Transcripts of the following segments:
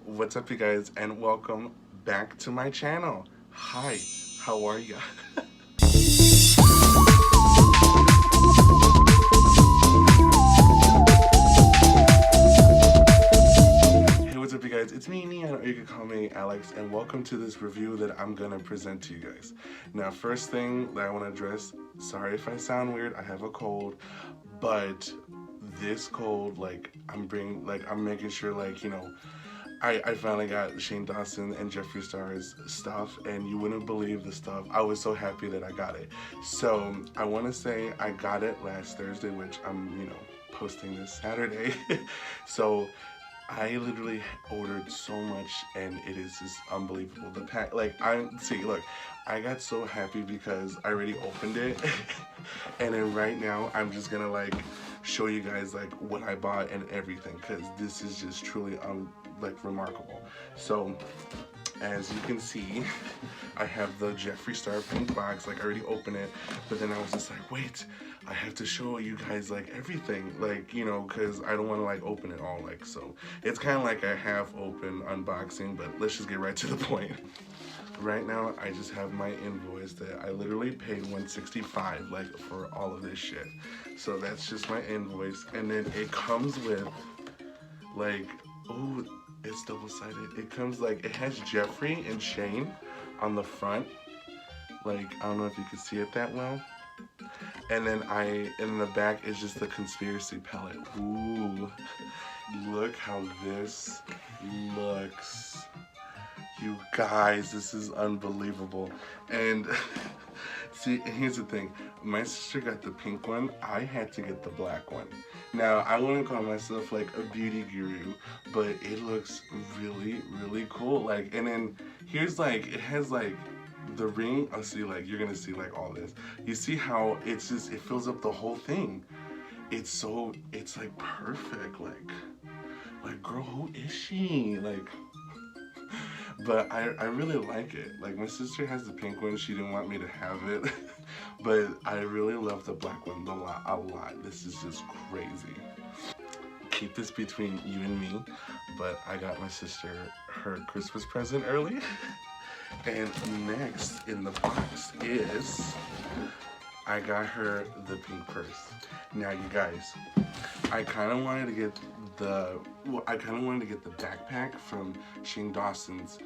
What's up, you guys, and welcome back to my channel. Hi, how are ya? Hey, what's up, you guys? It's me, Nian, or you can call me Alex, and welcome to this review that I'm gonna present to you guys. Now, first thing that I want to address, sorry if I sound weird, I have a cold, but this cold, I'm making sure, I finally got Shane Dawson and Jeffree Star's stuff, and you wouldn't believe the stuff. I was so happy that I got it. So I want to say I got it last Thursday, which I'm, posting this Saturday. So I literally ordered so much, and it is just unbelievable. The pack, look, I got so happy because I already opened it, and then right now I'm just gonna show you guys what I bought and everything, because this is just truly remarkable. So as you can see, I have the Jeffree Star pink box. I already opened it, but then I was just like, wait, I have to show you guys everything, because I don't want to open it all. So it's kind of like a half open unboxing, but let's just get right to the point. Right now, I just have my invoice that I literally paid $165 for all of this shit. So that's just my invoice, and then it comes with oh, it's double-sided. It comes it has Jeffree and Shane on the front. I don't know if you can see it that well. And then in the back is just the conspiracy pellet. Ooh, look how this looks. You guys, this is unbelievable. And see, here's the thing. My sister got the pink one. I had to get the black one. Now, I wouldn't call myself a beauty guru, but it looks really, really cool. And then here's it has the ring. I'll see, you're gonna see all this. You see how it fills up the whole thing. It's perfect. Girl, who is she? But I really like it. My sister has the pink one. She didn't want me to have it. But I really love the black one a lot. This is just crazy. Keep this between you and me. But I got my sister her Christmas present early. And next in the box is I got her the pink purse. Now, you guys, I kind of wanted to get the backpack from Shane Dawson's,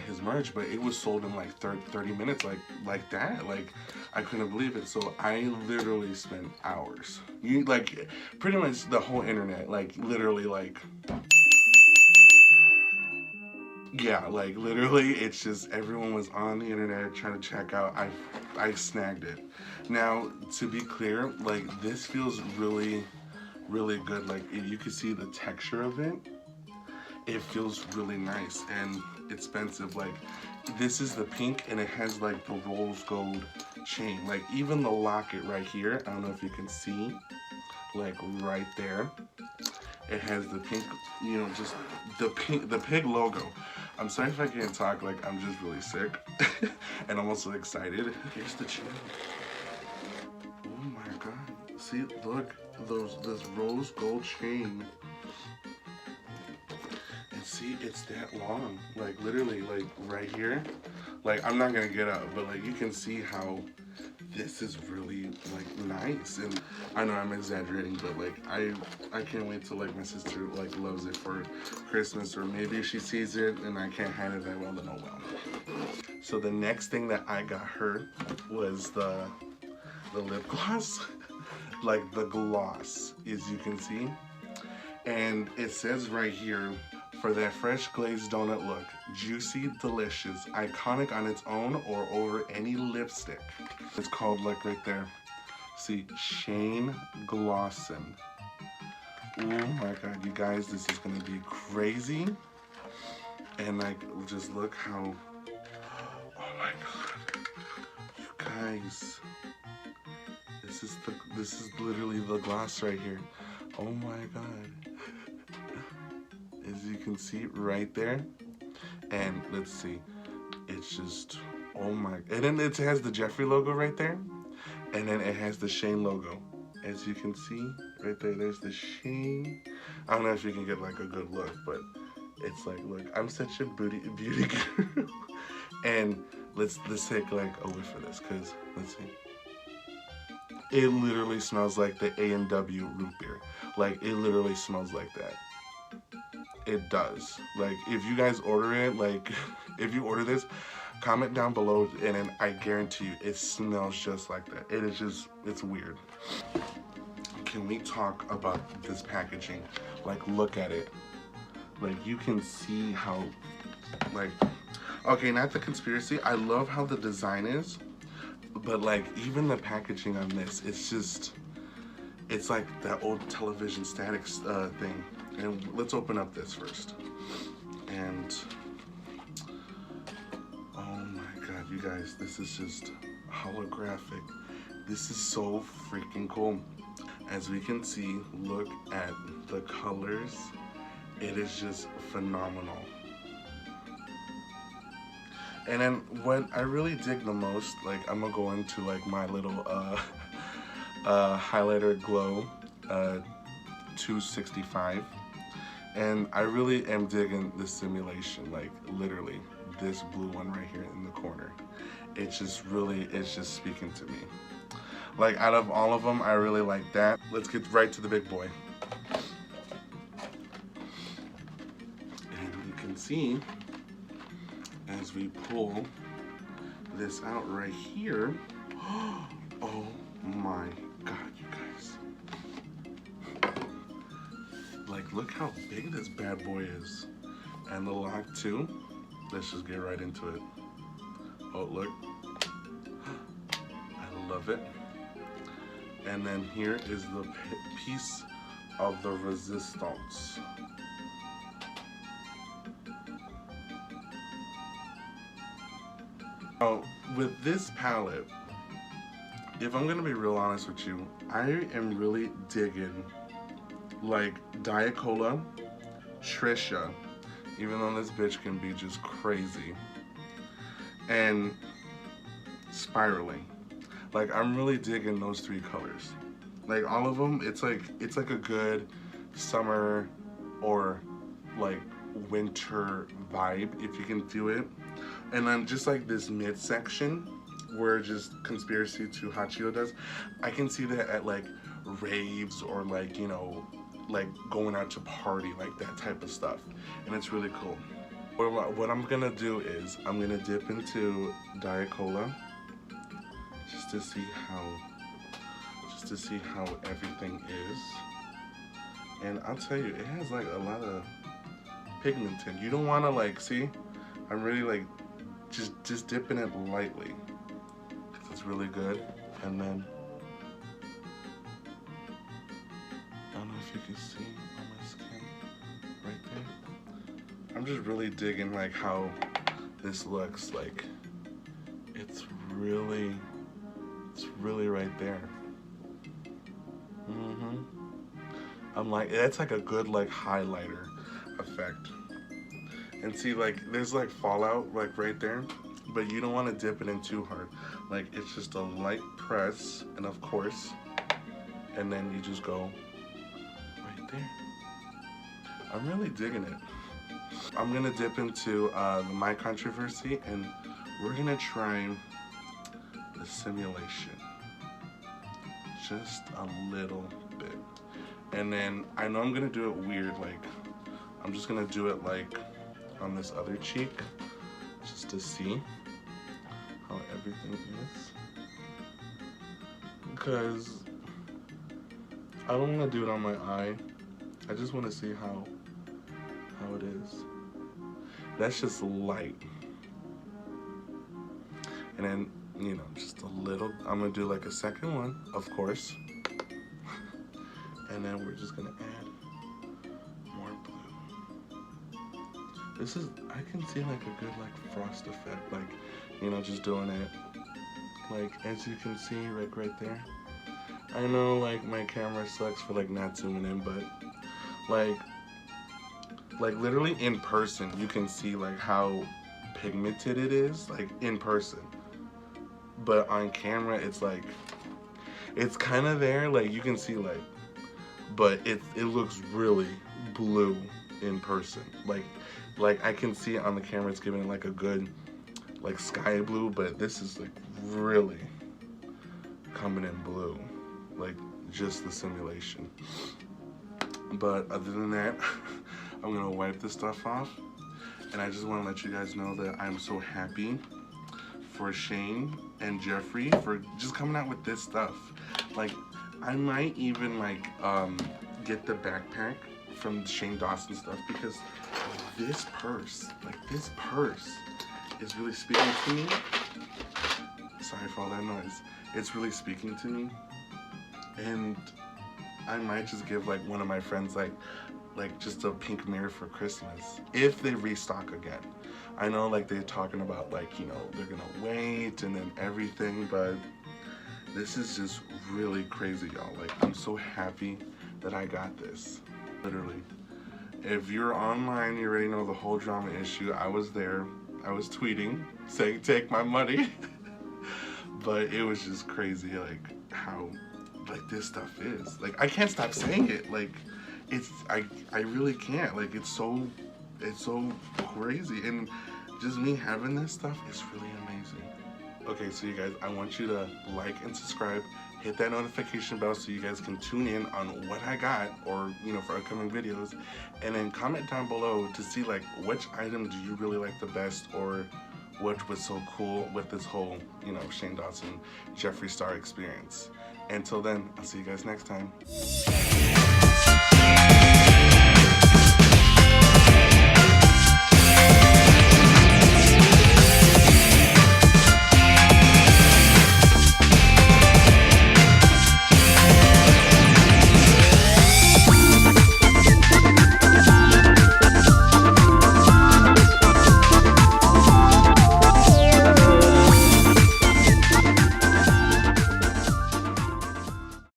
his merch, but it was sold in 30 minutes, like that. I couldn't believe it. So I literally spent hours. Pretty much the whole internet, literally, yeah, literally, it's just everyone was on the internet trying to check out. I snagged it. Now, to be clear, this feels really, really good. You can see the texture of it. It feels really nice and expensive. This is the pink, and it has the rose gold chain. Even the locket right here, I don't know if you can see, right there. It has the pink, just the pig logo. I'm sorry if I can't talk, I'm just really sick. And I'm also excited. Here's the chain. Oh my god. See, look, this rose gold chain. And see, it's that long. Literally, right here. I'm not gonna get up, but you can see how this is really nice. And I know I'm exaggerating, but I can't wait till my sister loves it for Christmas, or maybe she sees it and I can't hide it that well, then oh well. So the next thing that I got her was the lip gloss. The gloss, as you can see. And it says right here, for that fresh glazed donut look, juicy, delicious, iconic on its own or over any lipstick. It's called right there. See, Shane Glossen. Oh my god, you guys, this is gonna be crazy. And just look how, oh my god, you guys, this is literally the gloss right here. Oh my god. As you can see right there. And let's see, it's just, oh my, and then it has the Jeffree logo right there, and then it has the Shane logo. As you can see right there, there's the Shane. I don't know if you can get a good look, but It's like, look, I'm such a beauty guru. And let's take like a whiff of this, cause let's see. It literally smells like the A&W root beer. Like, it literally smells like that. It does. Like, if you guys order it, like, if you order this, comment down below, and then I guarantee you it smells just like that. It is just, it's weird. Can we talk about this packaging? Like, look at it. Like, you can see how, like, okay, not the conspiracy. I love how the design is, but like, even the packaging on this, it's just, it's like that old television static thing. And let's open up this first. And oh my god, you guys, this is just holographic. This is so freaking cool. As we can see, look at the colors. It is just phenomenal. And then what I really dig the most, like, I'm gonna go into like my little highlighter glow 265, and I really am digging the simulation. Like, literally this blue one right here in the corner, it's just really, it's just speaking to me. Like, out of all of them, I really like that. Let's get right to the big boy. And you can see, as we pull this out right here, oh my god, you guys. Like, look how big this bad boy is. And the lock too. Let's just get right into it. Oh, look. I love it. And then here is the piece of the resistance. Oh, with this palette, if I'm gonna be real honest with you, I am really digging like Diet Cola, Trisha, even though this bitch can be just crazy, and Spiraling. Like, I'm really digging those three colors. Like, all of them, it's like a good summer or like winter vibe, if you can do it. And then just like this midsection where just Conspiracy to Hot Cheeto does, I can see that at like raves or like, you know, like going out to party, like that type of stuff. And it's really cool. What I'm gonna do is I'm gonna dip into Diet Cola just to see how everything is. And I'll tell you, it has like a lot of pigment in. You don't wanna like, see, I'm really like just dipping it lightly, because it's really good. And then I don't know if you can see on my skin right there. I'm just really digging like how this looks. Like, it's really right there. I'm like, that's like a good like highlighter effect. And see, like, there's like fallout like right there, but you don't want to dip it in too hard. Like, it's just a light press, and of course, and then you just go right there. I'm really digging it. I'm gonna dip into my controversy, and we're gonna try the simulation just a little bit. And then I know I'm gonna do it weird, like I'm just gonna do it like on this other cheek, just to see how everything is, because I don't want to do it on my eye. I just want to see how it is. That's just light. And then, you know, just a little, I'm gonna do like a second one, of course, and then we're just gonna add more blue. This is, I can see like a good like frost effect, like, you know, just doing it. Like, as you can see, like right there. I know like my camera sucks for like not zooming in, but like literally in person, you can see like how pigmented it is, like in person. But on camera, it's like, it's kind of there, like you can see like, but it looks really blue. in person. Like I can see it on the camera, it's giving it like a good like sky blue, but this is like really coming in blue, like just the simulation. But other than that, I'm gonna wipe this stuff off, and I just want to let you guys know that I'm so happy for Shane and Jeffree for just coming out with this stuff. Like, I might even like get the backpack from Shane Dawson stuff, because this purse is really speaking to me. Sorry for all that noise. It's really speaking to me, and I might just give like one of my friends like just a pink mirror for Christmas if they restock again. I know like they're talking about like, you know, they're gonna wait and then everything, but this is just really crazy, y'all. Like, I'm so happy that I got this. Literally, if you're online, you already know the whole drama issue. I was there. I was tweeting saying take my money. But it was just crazy, like how like this stuff is. Like, I can't stop saying it. Like, it's I really can't. Like, it's so crazy, and just me having this stuff is really amazing. Okay, so you guys, I want you to like and subscribe, hit that notification bell so you guys can tune in on what I got, or, you know, for upcoming videos, and then comment down below to see like which item do you really like the best, or what was so cool with this whole, you know, Shane Dawson, Jeffree Star experience. Until then, I'll see you guys next time.